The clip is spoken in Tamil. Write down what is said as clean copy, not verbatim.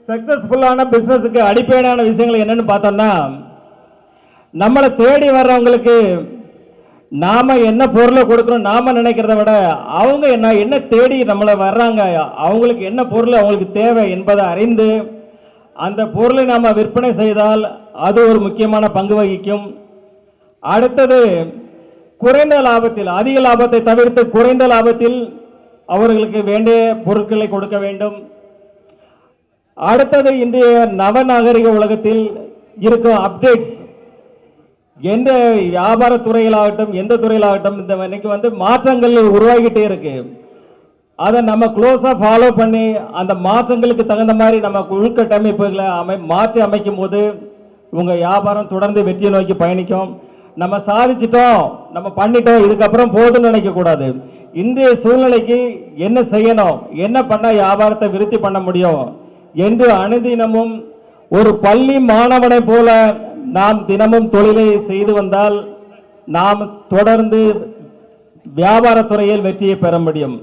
சக்சஸ்ஃபுல்லான பிசினஸுக்கு அடிப்படையான விஷயங்கள் என்னன்னு பார்த்தோம்னா, நம்மளை தேடி வர்றவங்களுக்கு நாம என்ன பொருளை கொடுக்கணும் நாம நினைக்கிறத விட அவங்க என்ன தேடி நம்மளை வர்றாங்க, அவங்களுக்கு என்ன பொருள் அவங்களுக்கு தேவை என்பதை அறிந்து அந்த பொருளை நாம விற்பனை செய்தால் அது ஒரு முக்கியமான பங்கு வகிக்கும். அடுத்தது, குறைந்த லாபத்தில், அதிக லாபத்தை தவிர்த்து குறைந்த லாபத்தில் அவர்களுக்கு வேண்டிய பொருட்களை கொடுக்க வேண்டும். அடுத்தது, இன்றைய நவநாகரிக உலகத்தில் இருக்கும் அப்டேட்ஸ், எந்த வியாபார துறையிலாகட்டும் எந்த துறையிலாகட்டும் இந்த இன்னைக்கு மாற்றங்கள் உருவாகிட்டே இருக்கு. அதை நம்ம க்ளோஸாக ஃபாலோ பண்ணி அந்த மாற்றங்களுக்கு தகுந்த மாதிரி நம்ம உள்கட்டமைப்புகளை மாற்றி அமைக்கும் போது உங்கள் வியாபாரம் தொடர்ந்து வெற்றியை நோக்கி பயணிக்கும். நம்ம சாதிச்சிட்டோம், நம்ம பண்ணிட்டோம், இதுக்கப்புறம் போதும்னு நினைக்கக்கூடாது. இன்றைய சூழ்நிலைக்கு என்ன செய்யணும், என்ன பண்ணால் வியாபாரத்தை விருத்தி பண்ண முடியும் என்று அனுதினமும் ஒரு பள்ளி மாணவனை போல நாம் தினமும் தொழிலை செய்து வந்தால் நாம் தொடர்ந்து வியாபாரத்துறையில் வெற்றியை பெற முடியும்.